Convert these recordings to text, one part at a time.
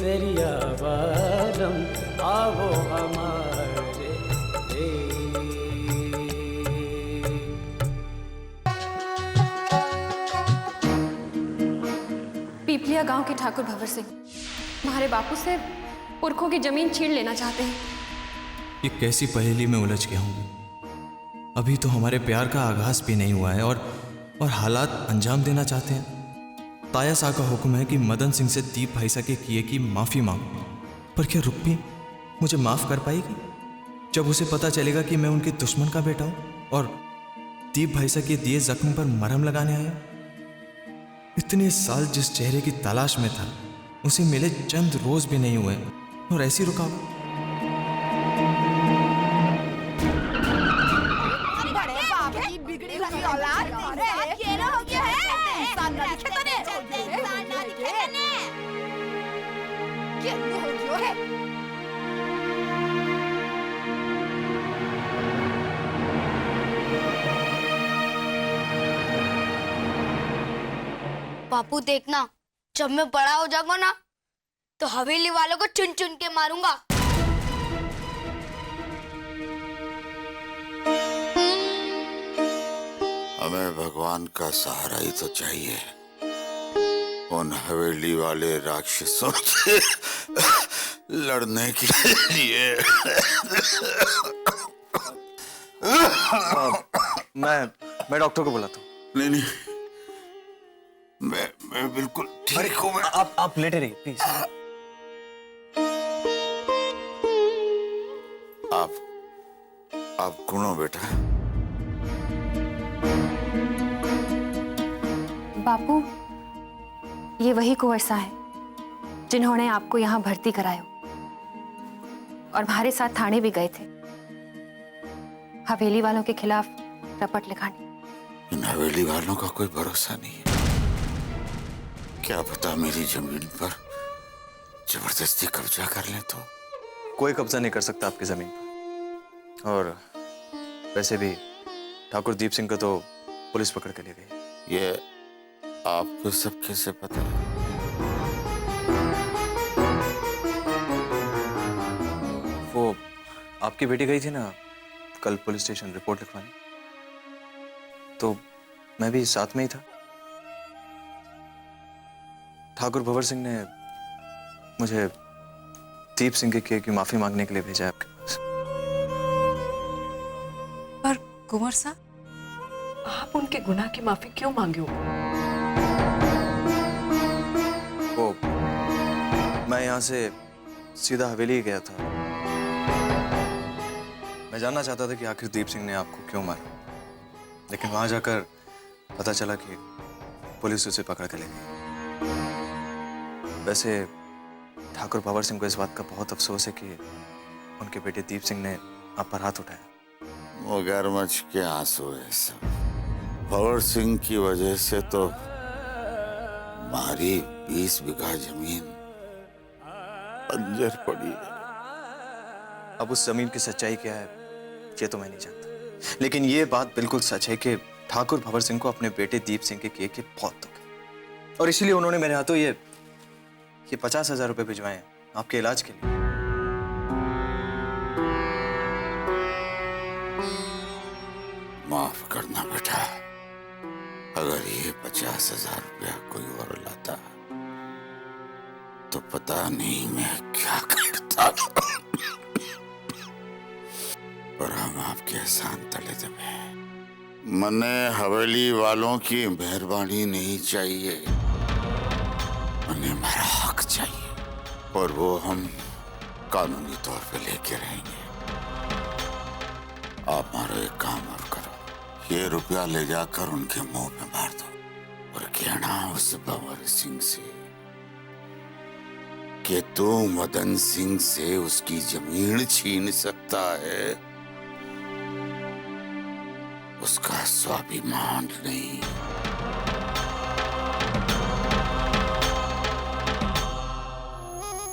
केसरिया वालम आवो हमारे देश। पीपलिया गांव के ठाकुर भंवर सिंह तुम्हारे बापू से पुरखों की जमीन छीन लेना चाहते हैं। ये कैसी पहेली में उलझ गया हूं। अभी तो हमारे प्यार का आगाज भी नहीं हुआ है और हालात अंजाम देना चाहते हैं। ताया शाह का हुक्म है कि मदन सिंह से दीप भाईसा के किए की माफी मांगो। पर क्या रुक्मी मुझे माफ कर पाएगी जब उसे पता चलेगा कि मैं उनके दुश्मन का बेटा हूं और दीप भाईसा के दिए जख्म पर मरहम लगाने आया? इतने साल जिस चेहरे की तलाश में था उसे मिले चंद रोज भी नहीं हुए और ऐसी रुकावट। बापू देखना, जब मैं बड़ा हो जाऊंगा ना तो हवेली वालों को चुन चुन के मारूंगा। हमें भगवान का सहारा ही तो चाहिए उन हवेली वाले राक्षसों से लड़ने के लिए। मैं डॉक्टर को बुलाता हूँ। नहीं, मैं बिल्कुल ठीक हूँ। आप लेटे रहिए प्लीज। आप कौन हो बेटा? बापू, ये वही कुंवर सा है जिन्होंने आपको यहाँ भर्ती कराया और हमारे साथ थाने भी गए थे हवेली वालों के खिलाफ रपट लिखाने। इन हवेली वालों का कोई भरोसा नहीं है। क्या पता मेरी जमीन पर जबरदस्ती कब्जा कर ले तो। कोई कब्जा नहीं कर सकता आपकी जमीन पर। और वैसे भी ठाकुर दीप सिंह को तो पुलिस पकड़ के ले गई। ये आपको सब कैसे पता है? वो आपकी बेटी गई थी ना कल पुलिस स्टेशन रिपोर्ट लिखवाने, तो मैं भी साथ में ही था। ठाकुर भंवर सिंह ने मुझे दीप सिंह के किए की माफी मांगने के लिए भेजा है आपके पास। पर कुंवर साहब, आप उनके गुनाह की माफी क्यों मांगे हो? वो मैं यहाँ से सीधा हवेली गया था। मैं जानना चाहता था कि आखिर दीप सिंह ने आपको क्यों मारा, लेकिन वहां जाकर पता चला कि पुलिस उसे पकड़ के ले गई। वैसे ठाकुर भंवर सिंह को इस बात का बहुत अफसोस है कि उनके बेटे दीप सिंह ने आप पर हाथ उठाया। मगरमच्छ के आंसू है सब। भंवर सिंह की वजह से तो हमारी 20 बीघा जमीन बंजर पड़ी है। अब उस जमीन की सच्चाई क्या है ये तो मैं नहीं जानता, लेकिन ये बात बिल्कुल सच है कि ठाकुर भंवर सिंह को अपने बेटे दीप सिंह के किए के बहुत दुख है और इसीलिए उन्होंने मेरे हाथों ये 50,000 रुपए भिजवाए हैं आपके इलाज के लिए। माफ करना बेटा, अगर ये 50,000 रुपया कोई और लाता तो पता नहीं मैं क्या करता। पर हम आपके एहसान तले दबे। मने हवेली वालों की मेहरबानी नहीं चाहिए, मने मेरा हक चाहिए और वो हम कानूनी तौर पे लेके रहेंगे। आप मारो एक काम और करो, ये रुपया ले जाकर उनके मुंह में मार दो और कहना उस भंवर सिंह से कि तू मदन सिंह से उसकी जमीन छीन सकता है, उसका स्वाभिमान नहीं।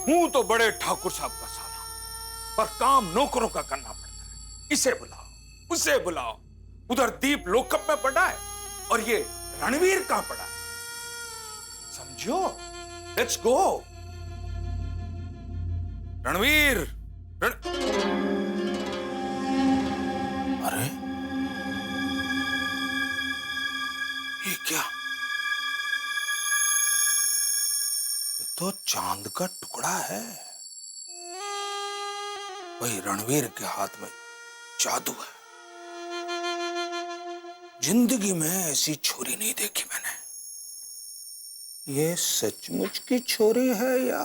हूं तो बड़े ठाकुर साहब का साला, पर काम नौकरों का करना पड़ता है। इसे बुलाओ, उसे बुलाओ। उधर दीप लोकअप में पड़ा है और ये रणवीर कहां पड़ा है? समझो, लेट्स गो। रणवीर अरे ये क्या? ये तो चांद का टुकड़ा है। वही रणवीर के हाथ में जादू है। जिंदगी में ऐसी छोरी नहीं देखी मैंने। ये सचमुच की छोरी है या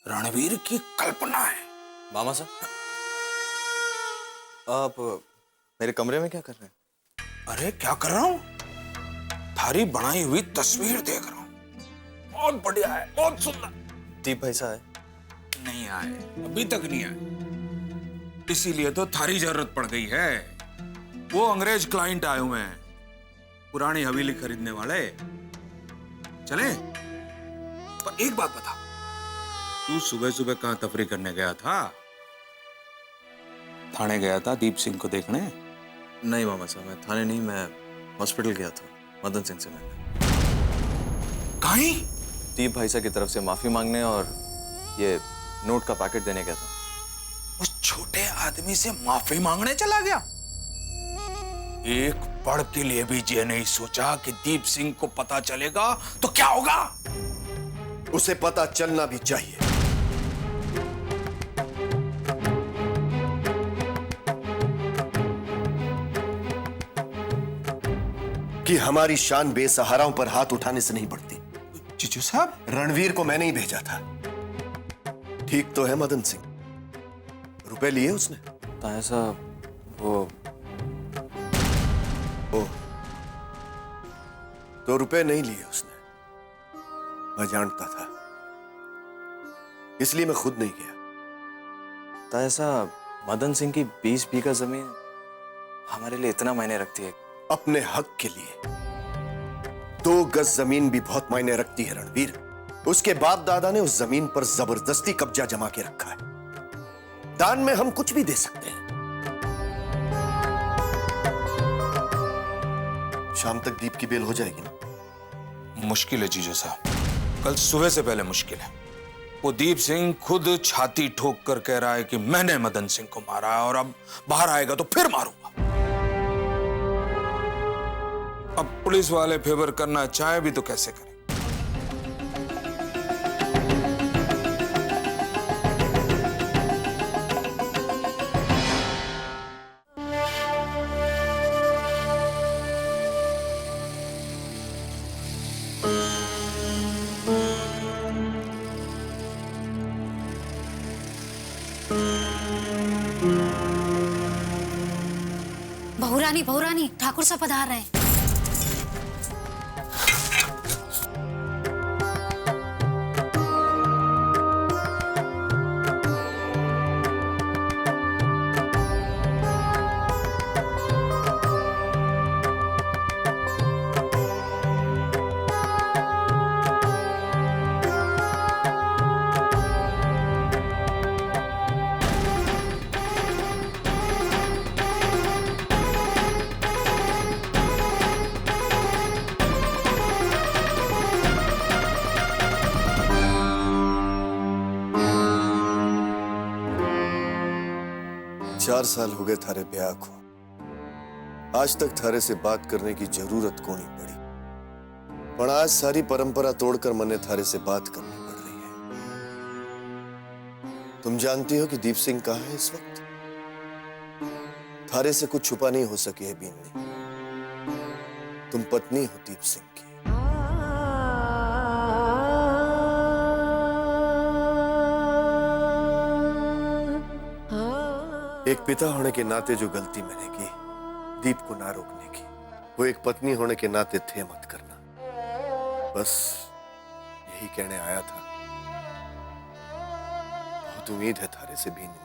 रणवीर की कल्पना है? मामा साहब, आप मेरे कमरे में क्या कर रहे हैं? अरे क्या कर रहा हूं? थारी बनाई हुई तस्वीर देख रहा हूं। बहुत बढ़िया है, बहुत सुंदर। दीप भाई साहब आए? नहीं आए, अभी तक नहीं आए। इसीलिए तो थारी जरूरत पड़ गई है। वो अंग्रेज क्लाइंट आए हुए हैं, पुरानी हवेली खरीदने वाले। चले? पर एक बात बता, तू सुबह सुबह कहां तफरी करने गया था? थाने गया था दीप सिंह को देखने? नहीं मामा साहब, मैं थाने नहीं, मैं हॉस्पिटल गया था मदन सिंह से मिलने। कहीं? दीप भाई साहब की तरफ से माफी मांगने और ये नोट का पैकेट देने गया था। उस छोटे आदमी से माफी मांगने चला गया? एक पल के लिए भी ये नहीं सोचा कि दीप सिंह को पता चलेगा तो क्या होगा? उसे पता चलना भी चाहिए। कि हमारी शान बेसहाराओं पर हाथ उठाने से नहीं बढ़ती। जीजू साहब, रणवीर को मैंने ही भेजा था। ठीक तो है मदन सिंह? रुपए लिए उसने? ताया साहब, वो तो रुपए नहीं लिए उसने। मैं जानता था, इसलिए मैं खुद नहीं गया। ताया साहब, मदन सिंह की 20 बीघा जमीन हमारे लिए इतना मायने रखती है। अपने हक के लिए 2 गज जमीन भी बहुत मायने रखती है रणवीर। उसके बाप दादा ने उस जमीन पर जबरदस्ती कब्जा जमा के रखा है। दान में हम कुछ भी दे सकते हैं। शाम तक दीप की बेल हो जाएगी ना? मुश्किल है जीजू साहब, कल सुबह से पहले मुश्किल है। वो दीप सिंह खुद छाती ठोक कर कह रहा है कि मैंने मदन सिंह को मारा है और अब बाहर आएगा तो फिर मारूंगा। अब पुलिस वाले फेवर करना चाहे भी तो कैसे करें? बहुरानी ठाकुर साहब पधार रहे हैं। चार साल हो गए थारे ब्याह को। आज तक थारे से बात करने की जरूरत को नहीं पड़ी, पर आज सारी परंपरा तोड़कर मने थारे से बात करनी पड़ रही है। तुम जानती हो कि दीप सिंह कहाँ है इस वक्त? थारे से कुछ छुपा नहीं हो सकी है बीननी। तुम पत्नी हो दीप सिंह की। एक पिता होने के नाते जो गलती मैंने की दीप को ना रोकने की, वो एक पत्नी होने के नाते थे मत करना। बस यही कहने आया था। बहुत उम्मीद है थारे से भी नहीं।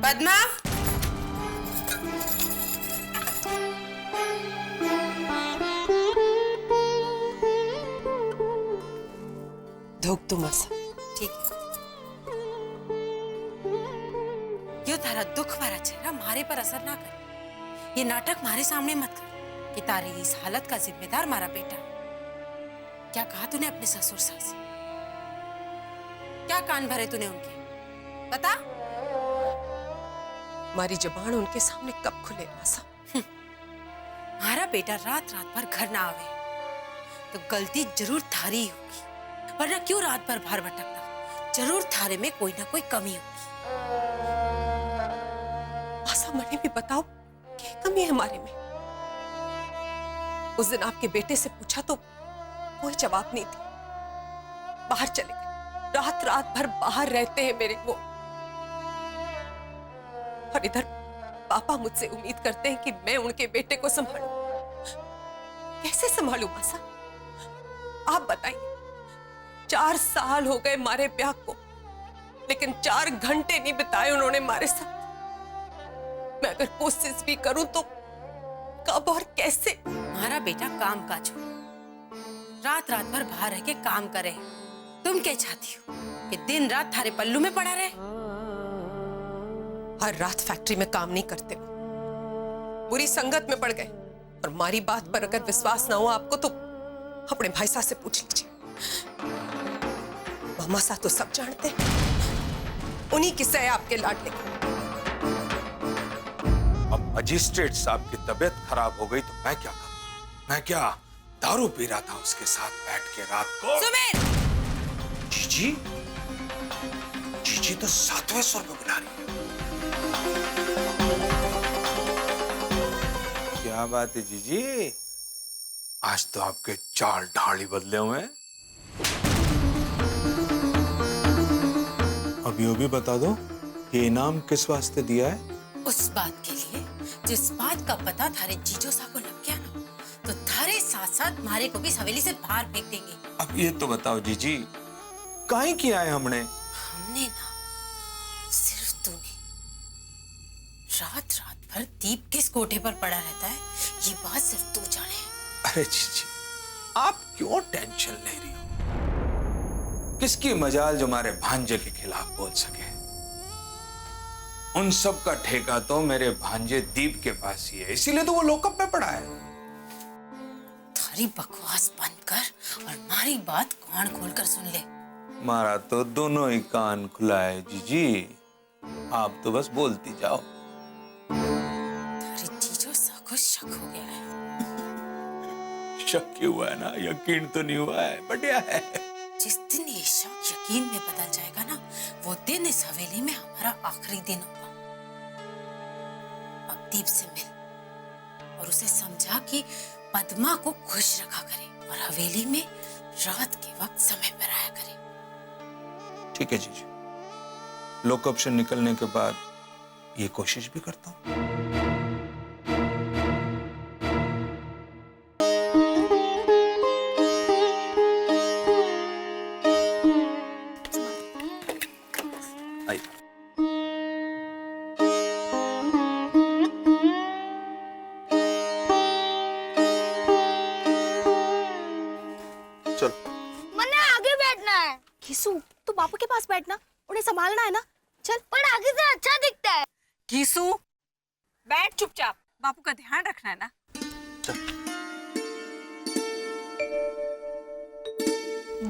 पद्मा, धोक तू मासा। ठीक है। यो तारा दुख भरा चेहरा मारे पर असर ना कर। ये नाटक मारे सामने मत कर कि तारी इस हालत का जिम्मेदार मारा बेटा। क्या कहा तूने अपने ससुर सास से? क्या कान भरे तूने उनके? बता। हमारी जुबान उनके सामने कब खुले मासा? हमारा बेटा रात रात भर घर ना आवे तो गलती जरूर थारी ही होगी, वरना क्यों रात भर बाहर भटकना? जरूर थारे में कोई ना कोई कमी होगी। मासा मने भी बताओ क्या कमी है हमारे में? उस दिन आपके बेटे से पूछा तो कोई जवाब नहीं दी। बाहर चले गए, रात रात भर बाहर रहते हैं मेरे वो। और इधर पापा मुझसे उम्मीद करते हैं कि मैं उनके बेटे को संभालूं। कैसे संभालूं मासा? आप बताइए। 4 साल हो गए मारे ब्याह को, लेकिन 4 घंटे नहीं बिताए उन्होंने हमारे साथ। मैं अगर कोशिश भी करूं तो कब और कैसे? हमारा बेटा काम काज हो, रात रात भर बाहर रह के काम करे। तुम क्या चाहती हो कि दिन रात थारे पल्लू में पड़ा रहे? हर रात फैक्ट्री में काम नहीं करते, बुरी संगत में पड़ गए। और हमारी बात पर अगर विश्वास ना हो आपको तो अपने भाई साहब से पूछ लीजिए। मामा साहब तो सब जानते हैं, उन्हीं किस्से है आपके लाडले। अब मजिस्ट्रेट साहब की तबीयत खराब हो गई तो मैं क्या करूं? मैं क्या दारू पी रहा था उसके साथ बैठ के रात को? सुमेर! जीजी, जीजी तो 7वें सुर में बुला रही है। क्या बात है जीजी? आज तो आपके चाल ढाल ही बदले हुए हैं। अभी अभी बता दो ये इनाम किस वास्ते दिया है? उस बात के लिए जिस बात का पता थारे जीजो सा को लग गया ना, तो थारे साथ साथ मारे को भी इस हवेली से बाहर फेंक देंगे। अब ये तो बताओ जीजी, काहे किया है हमने? हमने ना, सिर्फ तूने। रात रात भर दीप किस कोठे पर पड़ा रहता है ये बात सिर्फ तू जाने। अरे जीजी, आप क्यों टेंशन ले रही हो? किसकी मजाल जो हमारे भांजे के खिलाफ बोल सके? उन सब का ठेका तो मेरे भांजे दीप के पास ही है, इसीलिए तो वो लॉकअप में पड़ा है। थारी बकवास बंद कर और हमारी बात कान खोलकर सुन ले। मारा तो दोनों ही कान खुला है जीजी, आप तो बस बोलती जाओ। थारी जीजो सा को शक हो गया है। शक क्यों हुआ है ना, यकीन तो नहीं हुआ है। बढ़िया है। जिस दिन ये शक यकीन में बदल जाएगा ना, वो दिन इस हवेली में हमारा आखिरी दिन होगा। अब दीप से मिल और उसे समझा कि पद्मा को खुश रखा करे और हवेली में रात के वक्त समय पर आया करे। ठीक है जीजी, लॉकअप से निकलने के बाद ये कोशिश भी करता हूँ। मैंने आगे बैठना है। किसू, तू बापू के पास बैठना, उन्हें संभालना है ना। चल। पर आगे से अच्छा दिखता है। कीसू, बैठ चुपचाप, बापू का ध्यान रखना है ना।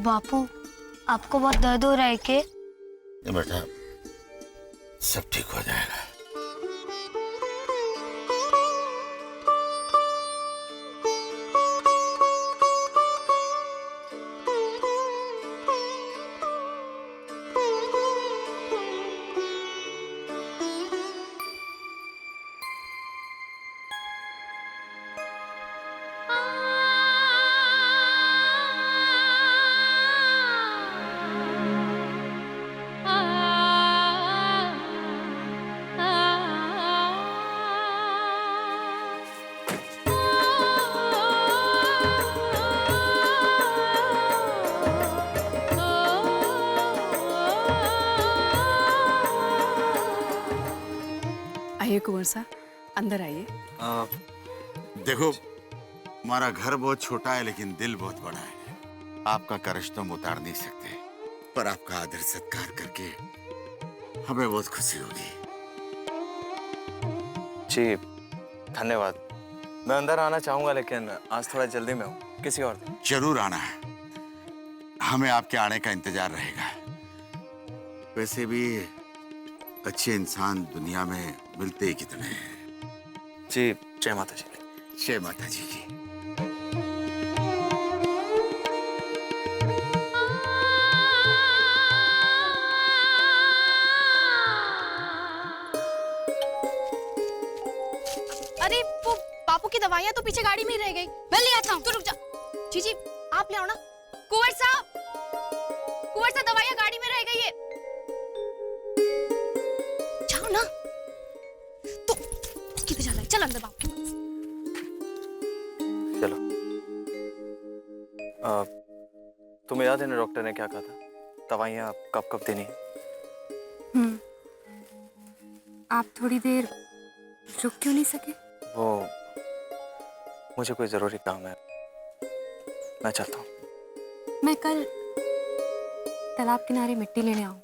बापू, आपको बहुत दर्द हो रहा है क्या? बेटा सब ठीक हो जाएगा। आइए कुंवर साहब, अंदर आइए। देखो, हमारा घर बहुत छोटा है लेकिन दिल बहुत बड़ा है। आपका कर्ज तो हम उतार नहीं सकते, पर आपका आदर सत्कार करके हमें बहुत खुशी होगी। जी धन्यवाद। मैं अंदर आना चाहूंगा लेकिन आज थोड़ा जल्दी में हूँ, किसी और दिन। जरूर आना है, हमें आपके आने का इंतजार रहेगा। वैसे भी अच्छे इंसान दुनिया में मिलते ही कितने हैं। जी जय माता जी। जय माता जी की। अरे वो बापू की दवाइयाँ तो पीछे गाड़ी में ही रह गई। मैं ले आता हूँ, तू रुक जा। जीजी आप ले आओ ना। कुंवर साहब, दवाइयाँ गाड़ी में रह गई है। जाओ ना। तो किधर जाना है? चल अंदर बापू के पास। चलो। तुम्हें याद है ना डॉक्टर ने क्या कहा था? दवाइयाँ कब कब देनी है? आप थोड़ी देर रुक क्यों नहीं सके? वो मुझे कोई जरूरी काम है, मैं चलता हूँ। मैं कल तालाब किनारे मिट्टी लेने आऊंगी।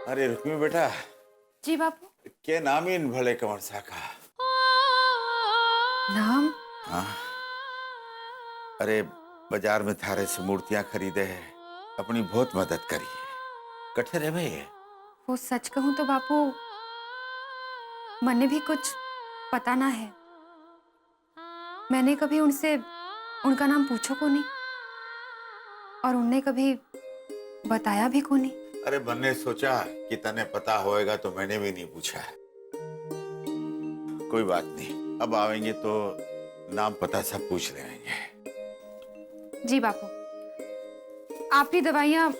अरे रुक्मी बेटा। जी बापू। क्या नाम इन भले कंवर सा का? नाम? हाँ, अरे बाजार में थारे से मूर्तियां खरीदे है, अपनी बहुत मदद करी है। कठे रे भाई। वो सच कहूं तो बापू मने भी कुछ पता ना है। मैंने कभी उनसे उनका नाम पूछो को नहीं और उनने कभी बताया भी को नहीं। अरे मैंने सोचा कि तने पता होएगा तो मैंने भी नहीं पूछा। कोई बात नहीं, अब आवेंगे तो नाम पता सब पूछ लेंगे। जी बापू, आपकी दवाइयाँ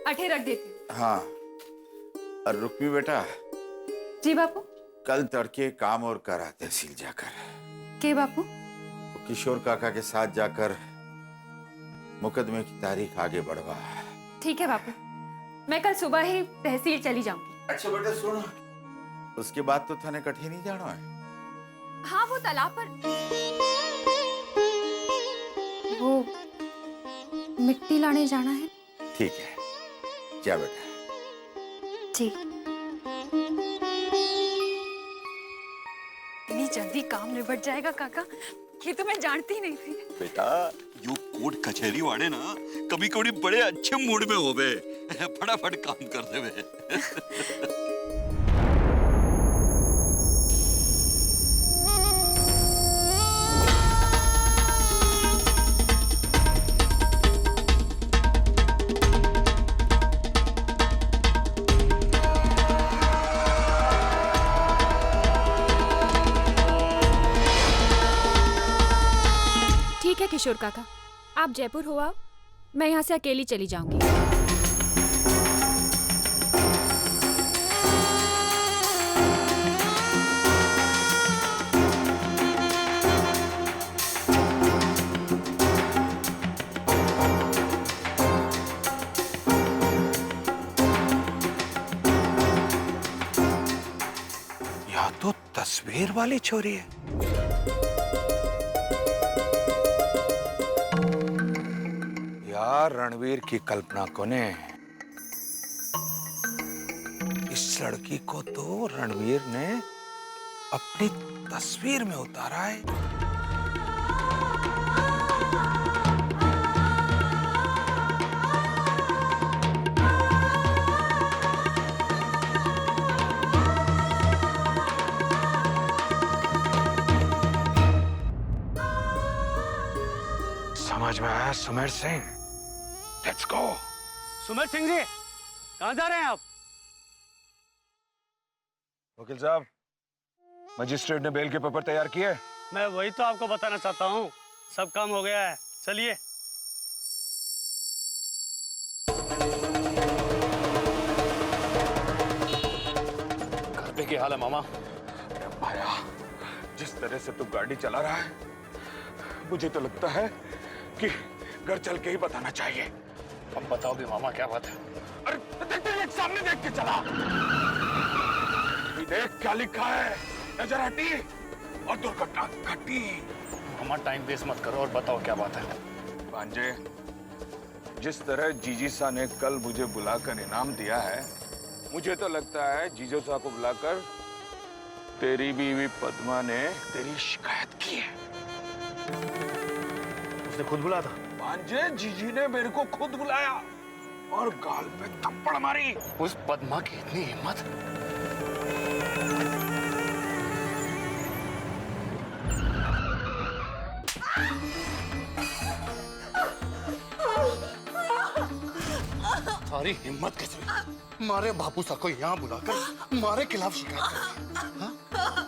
अठे रख देती हूँ। हाँ, और रुक्मी बेटा। जी बापू। कल तड़के काम और करा तहसील जाकर। के बापू? किशोर काका के साथ जाकर मुकदमे की तारीख आगे बढ़वा। ठीक है बापू, मैं कल सुबह ही तहसील चली जाऊंगी। अच्छा बेटा सुनो, उसके बाद तो थाने कठी नहीं जाना है। हाँ, वो तालाब पर वो मिट्टी लाने जाना है। ठीक है, जा बेटा। जी। इतनी जल्दी काम निबट जाएगा काका, ये तो मैं जानती नहीं थी। बेटा यू कोर्ट कचहरी वाले ना कभी कभी बड़े अच्छे मूड में होवे, फटाफट काम कर देवे। ठीक है किशोर काका, आप जयपुर हो आओ, मैं यहाँ से अकेली चली जाऊंगी। यह तो तस्वीर वाली छोरी है। रणवीर की कल्पना को ने इस लड़की को तो रणवीर ने अपनी तस्वीर में उतारा है। समझ में आया सुमेर सिंह? Let's go. सुमेर सिंह जी, कहाँ जा रहे हैं आप? वकील साहब, मजिस्ट्रेट ने बेल के पेपर तैयार किए। मैं वही तो आपको बताना चाहता हूँ, सब काम हो गया है, चलिए। घर पे क्या हाल है मामा? भाया, जिस तरह से तू गाड़ी चला रहा है, मुझे तो लगता है कि घर चल के ही बताना चाहिए। अब बताओ भी मामा क्या बात है? अरे देख सामने देख के चला। देख क्या लिखा है, नजर हटी और दुर्घटना घटी। मामा टाइम वेस्ट मत करो और बताओ क्या बात है। भांजे, जिस तरह जीजी सा ने कल मुझे बुलाकर इनाम दिया है, मुझे तो लगता है जीजो सा को बुलाकर तेरी बीवी पद्मा ने तेरी शिकायत की है। उसने खुद बुलाया था? भांजे, जीजी ने मेरे को खुद बुलाया और गाल पे थप्पड़ मारी। उस पद्मा की इतनी हिम्मत? सारी हिम्मत कैसे मारे बापू सा को यहाँ बुलाकर मारे खिलाफ शिकायत कर?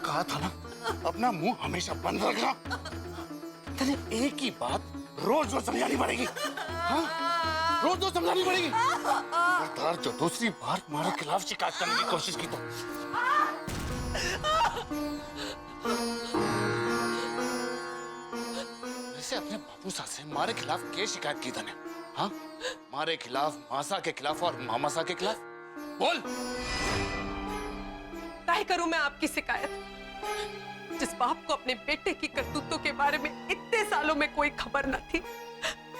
कहा था ना अपना मुंह हमेशा बंद रखना। तेरे एक ही बात रोज रोज समझानी पड़ेगी। हाँ? रोज रोज समझानी पड़ेगी। लगातार जो दूसरी बार तुम्हारे खिलाफ शिकायत करने की कोशिश की तो वैसे अपने बापू सा से मारे खिलाफ क्या शिकायत की तने? हाँ? मारे खिलाफ, मासा के खिलाफ और मामासा के खिलाफ? बोल। काय करूं मैं आपकी शिकायत? जिस बाप को अपने बेटे की करतूतों के बारे में इतने सालों में कोई खबर न थी,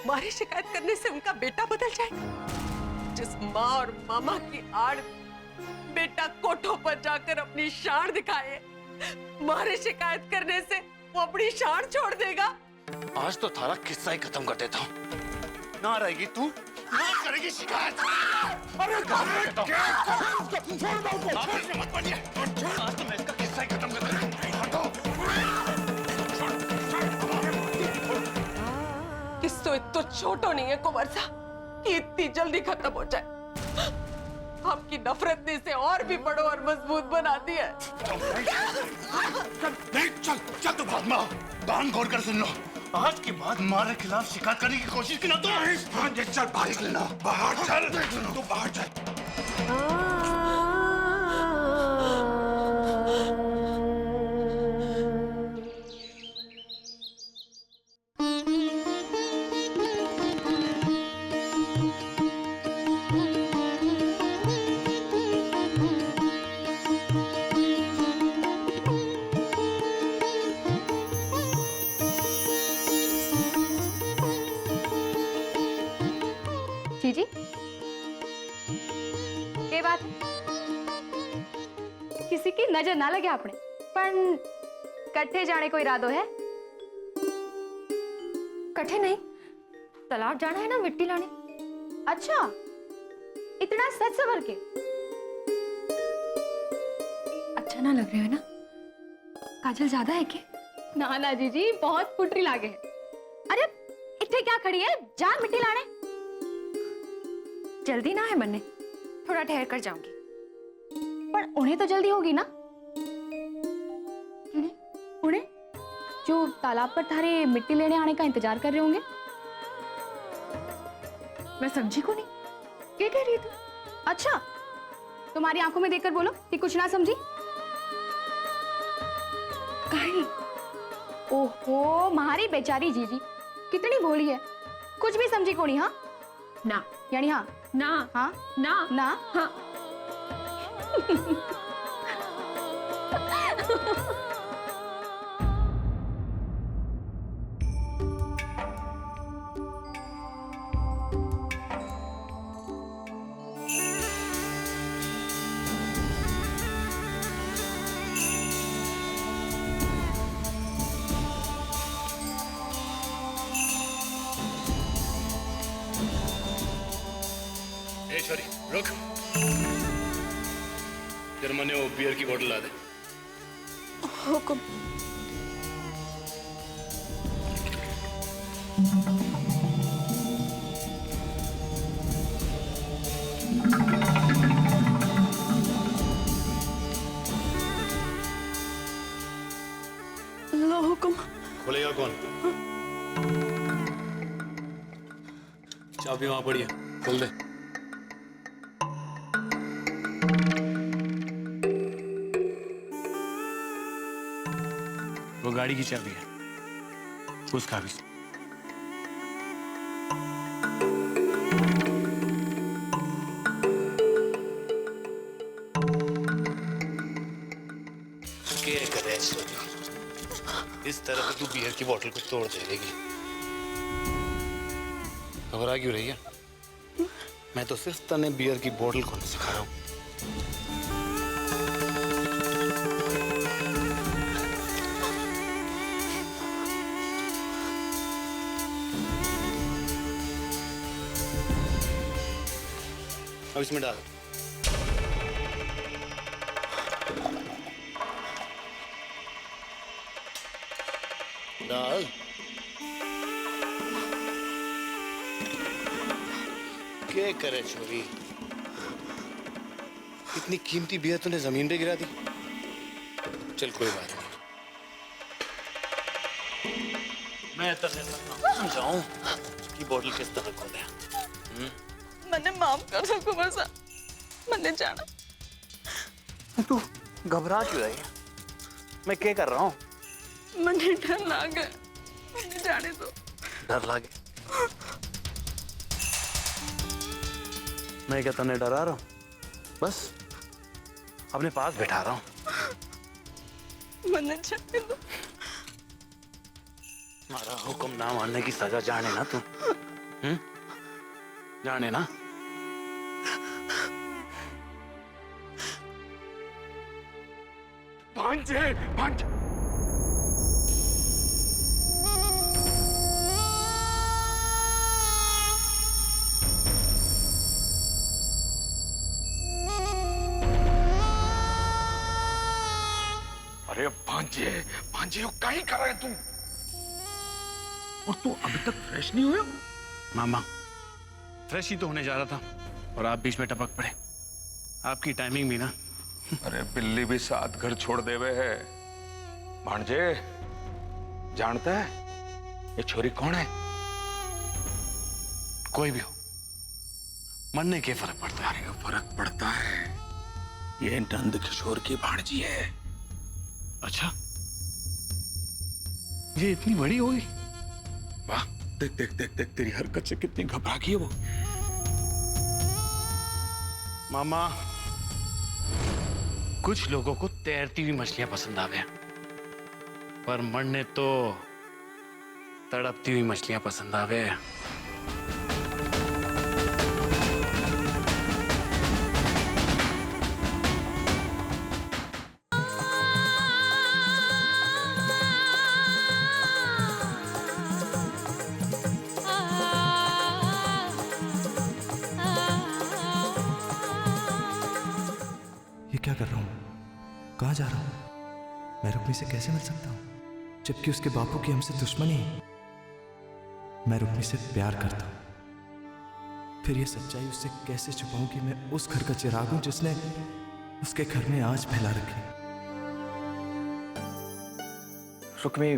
मारी शिकायत करने से उनका बेटा बदल जाएगा। जिस माँ और मामा की आड़ बेटा कोठों पर जाकर अपनी शान दिखाए, मारे शिकायत करने से वो अपनी शान छोड़ देगा। आज तो थारा किस्सा ही खत्म कर देता हूँ। ना रहेगी तू, ना करेगी शिकायत। अरे क्या मत पड़िए। आज तो मैं इसका किस्सा ही खत्म कर देता हूँ। किस्सो इतना छोटो नहीं है कुंवर सा कि इतनी जल्दी खत्म हो जाए। आपकी नफरत ने इसे और भी बड़ो और मजबूत बना दिया। चल चल तू भागमा, कान खोल कर सुन लो। आज के बाद मारे खिलाफ शिकायत करने की कोशिश की ना तो चल बाहर लेना, बाहर चल, तू बाहर चल। जीजी, के बात किसी की नजर ना लगे आपने, पण कट्ठे जाने को इरादो है? कट्ठे नहीं, तालाब जाना है ना मिट्टी लाने। अच्छा, इतना सच सवर के? अच्छा ना लग रहे हो ना? काजल ज्यादा है क्या? ना ना जीजी, बहुत फुटरी लागे है। अरे इतने क्या खड़ी है, जान मिट्टी लाने। जल्दी ना है बनने, थोड़ा ठहर कर जाऊंगी। पर उन्हें तो जल्दी होगी ना? उन्हें जो तालाब पर थारे मिट्टी लेने आने का इंतजार कर रहे होंगे। मैं समझी को नहीं, क्या कह रही थी? अच्छा, तुम्हारी आंखों में देखकर बोलो कि कुछ ना समझी। कहीं ओहो, हमारी बेचारी जीजी कितनी भोली है, कुछ भी समझी को नहीं। हाँ ना यानी हाँ ना, हाँ ना ना, हाँ। छोरी रुक, जर्मन ने वो बियर की बोतल ला दे। हुकुम। लो हुकुम। खोलेगा कौन? चाबी वहां पड़ी है, खोल दे। वो गाड़ी की चाबी है, उस कागज। तरह तू बियर की बोतल को तोड़ देगी। घबरा क्यों रही है? मैं तो सिर्फ तने बियर की बोतल खोलने सिखा रहा हूँ। अब इसमें डाल। डाल। क्या करे चोरी? इतनी कीमती बियर तूने जमीन पे गिरा दी। चल कोई बात नहीं, मैं समझाऊं कि बोतल किस तरह खोले। मैंने माफ कर दो कुंवर साहब, मैंने जाना। तू घबरा क्यों रही है? मैं क्या कर रहा हूँ? मैंने डर लागे, मैंने जाने दो। डर लागे? मैं क्या तने डरा रहा हूँ? बस अपने पास बैठा रहा हूँ। मैंने जाने दो। हमारा हुक्म ना मानने की सजा जाने ना तू। जाने ना। भांजे, भांजे। अरे भांजे, भांजे यो क्या ही कर रहा है तू? और तू अभी तक फ्रेश नहीं हुआ? मामा फ्रेश ही तो होने जा रहा था और आप बीच में टपक पड़े। आपकी टाइमिंग भी ना। अरे बिल्ली भी साथ घर छोड़ देवे है। भांजे जानता है ये छोरी कौन है? कोई भी हो, मरने के फर्क पड़ता है। अरे फर्क पड़ता है, ये नंद किशोर की भांजी है। अच्छा, ये इतनी बड़ी हो गई? वाह, देख देख देख देख तेरी हरकत से कितनी घबरा गई है वो। मामा कुछ लोगों को तैरती हुई मछलियां पसंद आवे, पर मरने तो तड़पती हुई मछलियां पसंद आवे। क्या कर रहा हूँ? कहाँ जा रहा हूँ? मैं रुक्मी से कैसे मिल सकता हूँ जबकि उसके बापू की हमसे दुश्मनी है? मैं रुक्मी से प्यार करता हूँ, फिर ये सच्चाई उससे कैसे छुपाऊं कि मैं उस घर का चिराग हूं जिसने उसके घर में आंच फैला रखी। रुक्मी,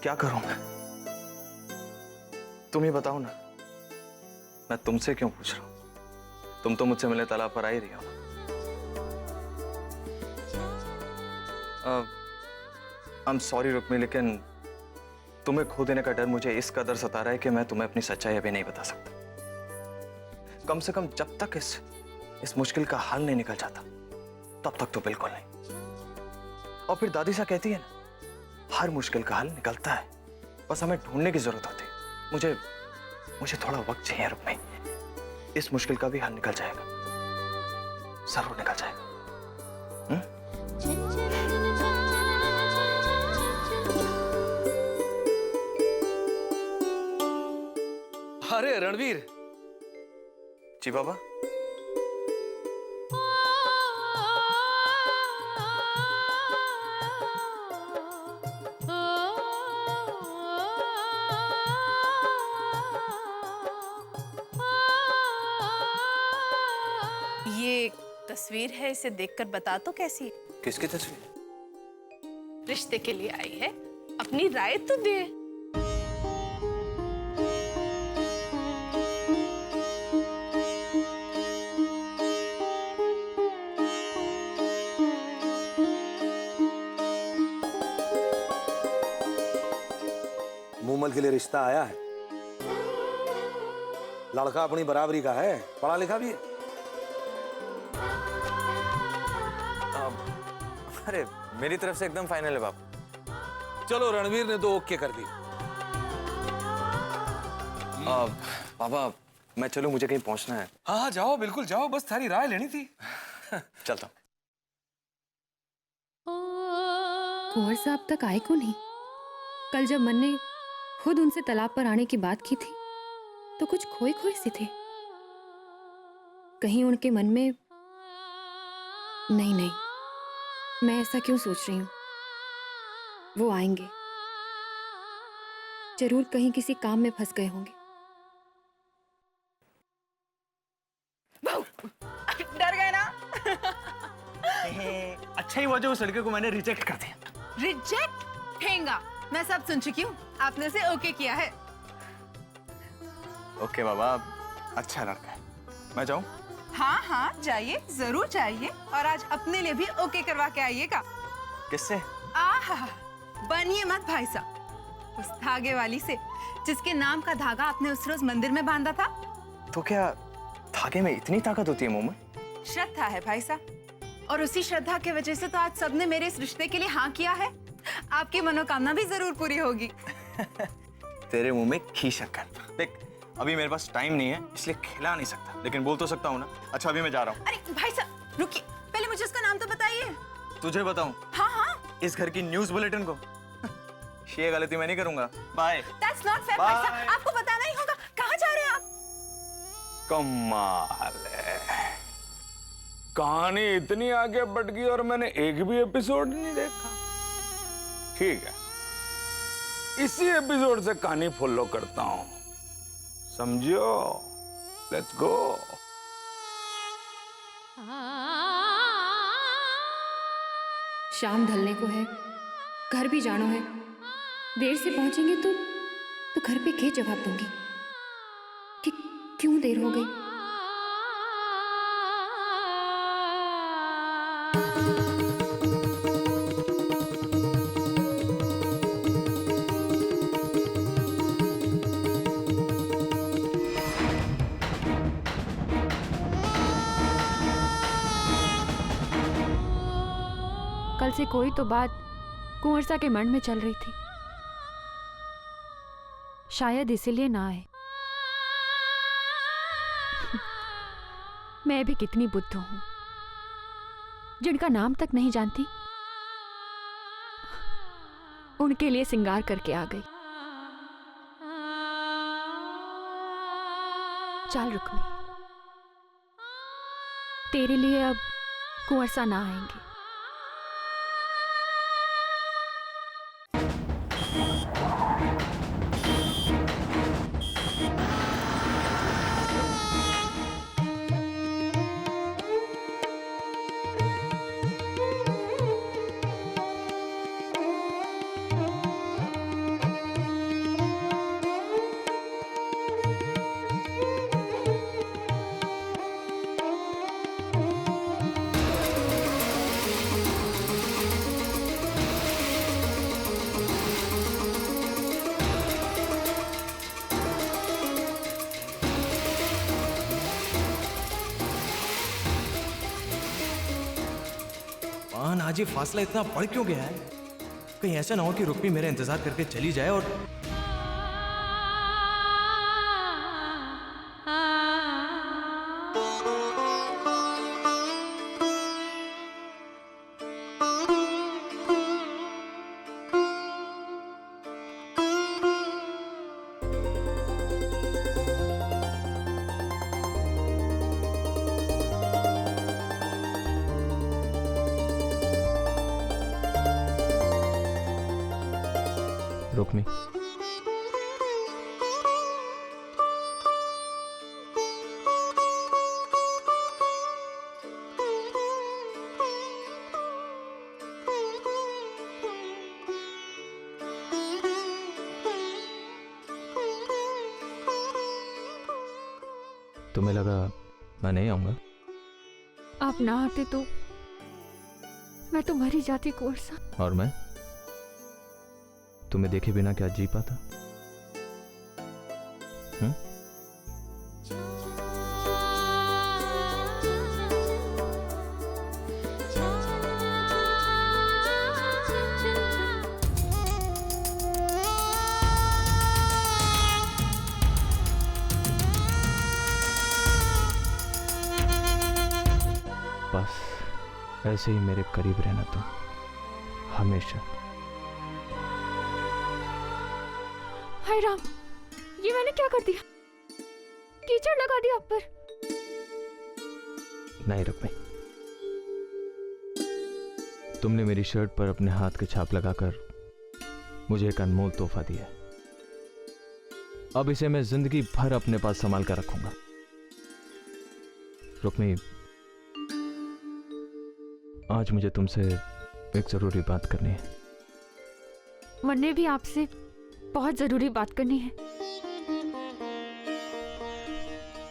क्या करूं मैं? तुम ही बताओ ना। मैं तुमसे क्यों पूछ रहा हूं? तुम तो मुझसे मिलने तालाब पर आ ही रही हो। आई एम सॉरी रुक्मी, लेकिन तुम्हें खो देने का डर मुझे इस कदर सता रहा है कि मैं तुम्हें अपनी सच्चाई अभी नहीं बता सकता। कम से कम जब तक इस मुश्किल का हल नहीं निकल जाता तब तक तो बिल्कुल नहीं। और फिर दादी सा कहती है ना, हर मुश्किल का हल निकलता है, बस हमें ढूंढने की जरूरत होती है। मुझे थोड़ा वक्त चाहिए रुक्मी। इस मुश्किल का भी हल निकल जाएगा, जरूर निकल जाएगा। अरे रणवीर जी। बाबा ये तस्वीर है, इसे देखकर बता तो कैसी है? किसकी तस्वीर? रिश्ते के लिए आई है, अपनी राय तो दे। मूमल के लिए रिश्ता आया है। लड़का अपनी बराबरी का है, पढ़ा लिखा भी है। अरे मेरी तरफ से एकदम फाइनल है बाबू। चलो, रणवीर ने तो ओके कर दी। पापा मैं चलूं, मुझे कहीं पहुंचना है। हाँ हाँ जाओ, बिल्कुल जाओ, बस थारी राय लेनी थी। चलता हूं। कुंवर साहब तक आए क्यों नहीं? कल जब मन ने खुद उनसे तालाब पर आने की बात की थी तो कुछ खोए खोए से थे। कहीं उनके मन में नहीं, मैं ऐसा क्यों सोच रही हूं? वो आएंगे जरूर, कहीं किसी काम में फंस गए होंगे। डर गए ना? अच्छा ही हुआ जो उस लड़के को मैंने रिजेक्ट कर दिया। रिजेक्ट? ठेंगा, मैं सब सुन चुकी हूँ। आपने उसे ओके किया है। ओके बाबा, अच्छा लड़का है। मैं जाऊं? हाँ हाँ जाइए, जरूर जाइए, और आज अपने लिए भी ओके करवा के आइएगा। किससे? आहा, बनिए मत भाई साहब, उस धागे वाली से जिसके नाम का धागा आपने उस रोज मंदिर में बांधा था। तो क्या धागे में इतनी ताकत होती है मोमन? श्रद्धा है भाई साहब, और उसी श्रद्धा की वजह से तो आज सबने मेरे इस रिश्ते के लिए हाँ किया है। आपकी मनोकामना भी जरूर पूरी होगी। तेरे मुंह में घी शक्कर। देख, अभी मेरे पास टाइम नहीं है, इसलिए खिला नहीं सकता, लेकिन बोल तो सकता हूँ ना। अच्छा अभी मैं जा रहा हूँ। अरे भाई साहब रुकिए, पहले मुझे उसका नाम तो बताइए। तुझे बताऊं? हाँ हाँ। इस घर की न्यूज़ बुलेटिन को। ये गलती मैं नहीं करूंगा। बाय। That's not fair भाई साहब, आपको बताना ही होगा। कहाँ जा रहे हैं आप? कमाल है, कहानी इतनी आगे बढ़ गई और मैंने एक भी एपिसोड नहीं देखा। ठीक है, इसी एपिसोड से कहानी फॉलो करता हूं, समझो। Let's go. शाम ढलने को है, घर भी जाना है। देर से पहुंचेंगे तो घर पे क्या जवाब दूंगी कि क्यों देर हो गई? कल से कोई तो बात कुंवर सा के मन में चल रही थी, शायद इसीलिए ना आए। मैं भी कितनी बुद्धू हूं, जिनका नाम तक नहीं जानती उनके लिए सिंगार करके आ गई। चल रुक्मी, तेरे लिए अब कुंवर सा ना आएंगे। आज ये फासला इतना बढ़ क्यों गया है? कहीं ऐसा ना हो कि रुक्मी मेरा इंतजार करके चली जाए और रुक्मी, तुम्हें लगा मैं नहीं आऊंगा? आप ना आते तो मैं तो मर ही जाती कुंवर सा। और मैं तुम्हें देखे बिना क्या जी पाता? ऐसे ही मेरे करीब रहना तुम, हमेशा। हाय राम, ये मैंने क्या कर दिया? कीचड़ लगा दिया आप पर। नहीं रुक्मी, तुमने मेरी शर्ट पर अपने हाथ के छाप लगाकर मुझे एक अनमोल तोहफा दिया है। अब इसे मैं जिंदगी भर अपने पास संभाल कर रखूंगा। रुक्मी, आज मुझे तुमसे एक जरूरी बात करनी है। मैंने भी आपसे बहुत जरूरी बात करनी है,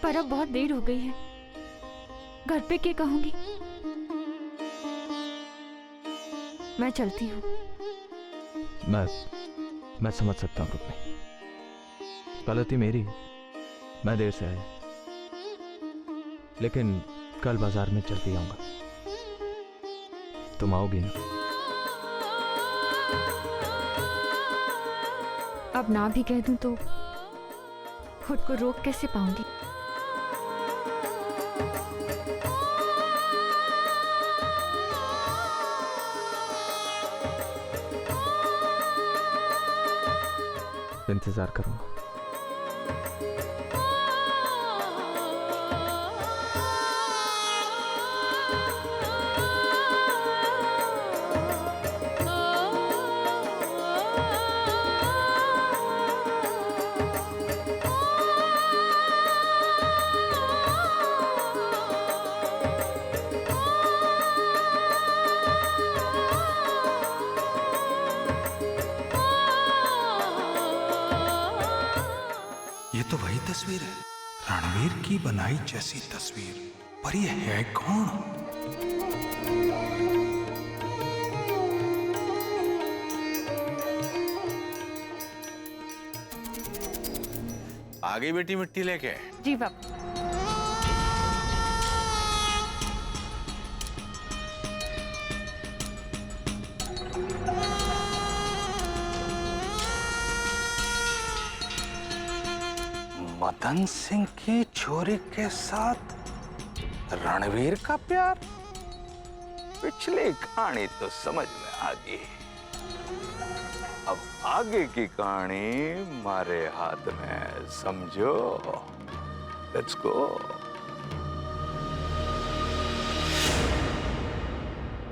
पर अब बहुत देर हो गई है। घर पे क्या कहूंगी? मैं चलती हूँ। मैं समझ सकता हूं रुक्मी, गलती मेरी है, मैं देर से आया, लेकिन कल बाजार में जल्दी आऊंगा। तुम आओगी ना? अब ना भी कह दूं तो खुद को रोक कैसे पाऊंगी? इंतजार करूंगा। ये तो वही तस्वीर है, रणवीर की बनाई जैसी तस्वीर, पर ये है कौन? आ गई बेटी मिट्टी लेके? जी बाबा। मदन सिंह की छोरी के साथ रणवीर का प्यार? पिछली कहानी तो समझ में आ गई, अब आगे की कहानी हमारे हाथ में, समझो। Let's go.